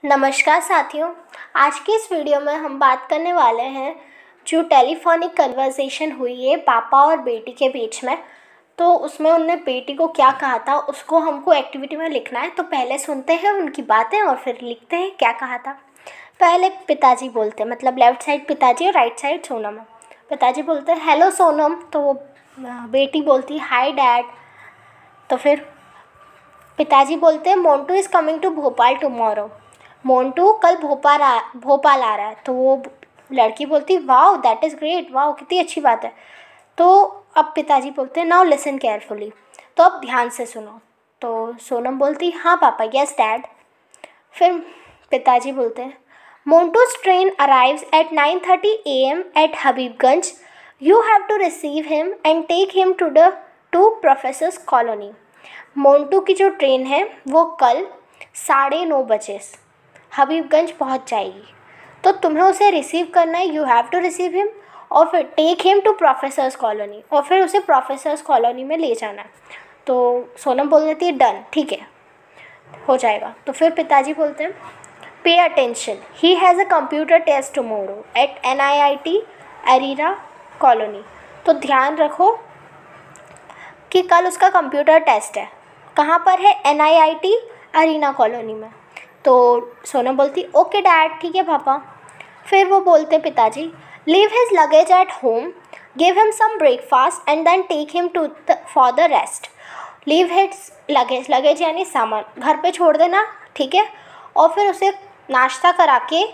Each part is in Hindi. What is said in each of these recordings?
नमस्कार साथियों। आज की इस वीडियो में हम बात करने वाले हैं जो टेलीफोनिक कन्वर्सेशन हुई है पापा और बेटी के बीच में। तो उसमें उनने बेटी को क्या कहा था उसको हमको एक्टिविटी में लिखना है। तो पहले सुनते हैं उनकी बातें और फिर लिखते हैं क्या कहा था। पहले पिताजी बोलते हैं, मतलब लेफ़्ट साइड पिताजी और राइट साइड सोनम है। पिताजी बोलते हैं हेलो सोनम, तो वो बेटी बोलती है हाय डैड। तो फिर पिताजी बोलते हैं Montu is coming to Bhopal tomorrow, Montu कल भोपाल आ रहा है। तो वो लड़की बोलती wow that is great, wow कितनी अच्छी बात है। तो अब पिताजी बोलते हैं नाउ लिसन केयरफुली, तो अब ध्यान से सुनो। तो सोनम बोलती हाँ पापा, यस डैड। फिर पिताजी बोलते हैं Montu's train arrives at 9:30 AM at Habibganj, you have to receive him and take him to professors colony. Montu की जो ट्रेन है वो कल 9:30 हबीबगंज पहुंच जाएगी, तो तुम्हें उसे रिसीव करना है, you have to receive him, और फिर take him to professors colony, और फिर उसे प्रोफेसर्स कॉलोनी में ले जाना है। तो सोनम बोल देती है डन, ठीक है हो जाएगा। तो फिर पिताजी बोलते हैं pay attention, he has a computer test tomorrow at NIIT arena colony. तो ध्यान रखो कि कल उसका कंप्यूटर टेस्ट है। कहाँ पर है? NIIT अरीना कॉलोनी में। तो सोनम बोलती ओके डैड, ठीक है पापा। फिर वो बोलते पिताजी leave his luggage at home, give him some breakfast and then take him for the rest. Leave his luggage, luggage यानी सामान घर पे छोड़ देना, ठीक है, और फिर उसे नाश्ता करा के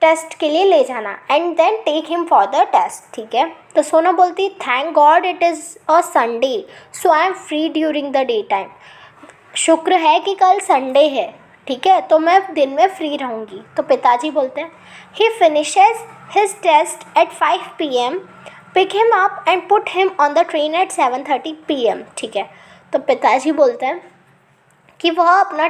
टेस्ट के लिए ले जाना and then take him for the test, ठीक है। तो सोनम बोलती thank God it is a Sunday so I am free during the day time. शुक्र है कि कल संडे है, ठीक है, तो मैं दिन में फ्री रहूँगी। तो पिताजी बोलते हैं he finishes his test at 5 PM, pick him up and put him on the train at 7:30 PM, ठीक है। तो पिताजी बोलते हैं कि वह अपना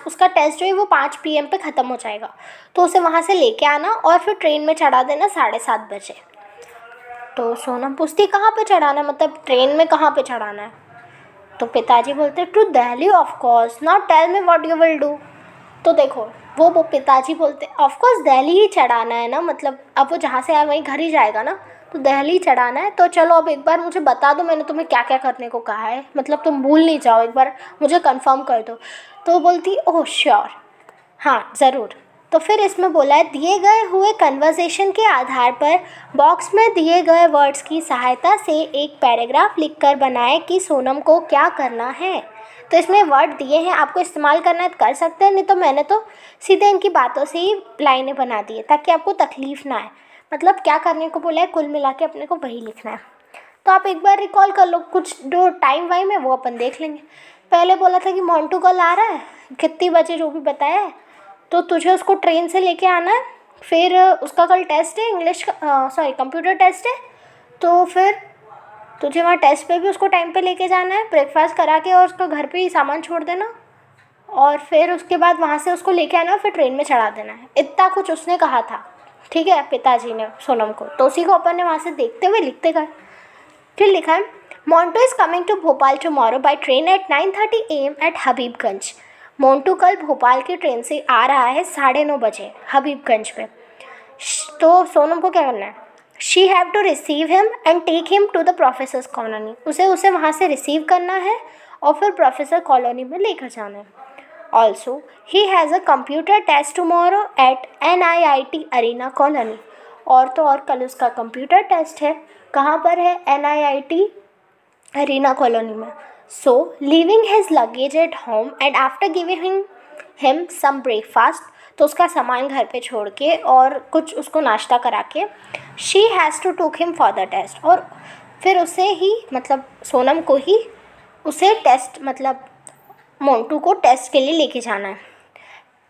उसका टेस्ट जो है वो 5 PM पे ख़त्म हो जाएगा, तो उसे वहाँ से लेके आना और फिर ट्रेन में चढ़ा देना 7:30 बजे। तो सोनम पूछती कहाँ पे चढ़ाना है, मतलब ट्रेन में कहाँ पे चढ़ाना है। तो पिताजी बोलते to Delhi of course, now tell me what you will do. तो देखो वो पिताजी बोलते ऑफ कोर्स दिल्ली ही चढ़ाना है ना, मतलब अब वो जहाँ से आया वहीं घर ही जाएगा ना, तो दिल्ली चढ़ाना है। तो चलो अब एक बार मुझे बता दो मैंने तुम्हें क्या क्या करने को कहा है, मतलब तुम भूल नहीं जाओ, एक बार मुझे कंफर्म कर दो। तो वो बोलती ओह श्योर, हाँ ज़रूर। तो फिर इसमें बोला है दिए गए हुए कन्वर्सेशन के आधार पर बॉक्स में दिए गए वर्ड्स की सहायता से एक पैराग्राफ लिखकर बनाएं कि सोनम को क्या करना है। तो इसमें वर्ड दिए हैं, आपको इस्तेमाल करना है तो कर सकते हैं, नहीं तो मैंने तो सीधे इनकी बातों से ही लाइनें बना दी है ताकि आपको तकलीफ़ ना आए। मतलब क्या करने को बोला है कुल मिला के अपने को वही लिखना है। तो आप एक बार रिकॉल कर लो, कुछ जो टाइम वाइम है वो अपन देख लेंगे। पहले बोला था कि मोंटू कल आ रहा है कितनी बजे, जो भी बताया है, तो तुझे उसको ट्रेन से लेके आना है। फिर उसका कल टेस्ट है इंग्लिश का, कंप्यूटर टेस्ट है, तो फिर तुझे वहाँ टेस्ट पे भी उसको टाइम पे लेके जाना है, ब्रेकफास्ट करा के और उसको घर पे ही सामान छोड़ देना, और फिर उसके बाद वहाँ से उसको लेके आना और फिर ट्रेन में चढ़ा देना है। इतना कुछ उसने कहा था, ठीक है, पिताजी ने सोनम को। तो उसी को अपन ने वहाँ से देखते हुए लिखते गए। फिर लिखा है Montu is coming to Bhopal tomorrow by train at 9:30 AM at Habibganj. Montu कल भोपाल की ट्रेन से आ रहा है 9:30 बजे हबीबगंज पे। तो सोनम को क्या करना है, she have to receive him and take him to the professors colony, उसे वहाँ से रिसीव करना है और फिर प्रोफेसर कॉलोनी में लेकर जाना है। Also he has a computer test tomorrow at NIIT arena colony, और तो और कल उसका कंप्यूटर टेस्ट है। कहाँ पर है? NIIT अरीना कॉलोनी में। So leaving his luggage at home and after giving him some breakfast, तो उसका सामान घर पे छोड़ के और कुछ उसको नाश्ता करा के she has to took him for the test, और फिर उसे ही मतलब सोनम को ही उसे टेस्ट मतलब मोंटू को टेस्ट के लिए लेके जाना है।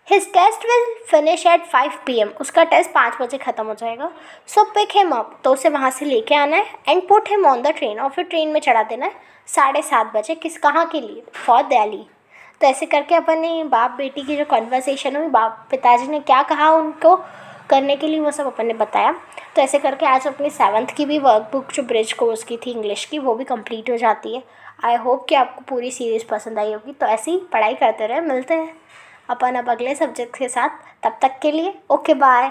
His test will finish at 5 PM, उसका टेस्ट 5 बजे ख़त्म हो जाएगा। सो पिक हिम अप, तो उसे वहाँ से लेके आना है and put him on the train, और फिर ट्रेन में चढ़ा देना है 7:30 बजे। कहाँ के लिए? फॉर दिल्ली। तो ऐसे करके अपन ने बाप बेटी की जो कन्वर्सेशन हुई, बाप पिताजी ने क्या कहा उनको करने के लिए, वो सब अपन ने बताया। तो ऐसे करके आज अपनी 7th की भी वर्कबुक जो ब्रिज कोर्स की थी इंग्लिश की, वो भी कंप्लीट हो जाती है। आई होप कि आपको पूरी सीरीज़ पसंद आई होगी। तो ऐसे ही पढ़ाई करते रहे, मिलते हैं अपन अब अगले सब्जेक्ट के साथ, तब तक के लिए ओके बाय।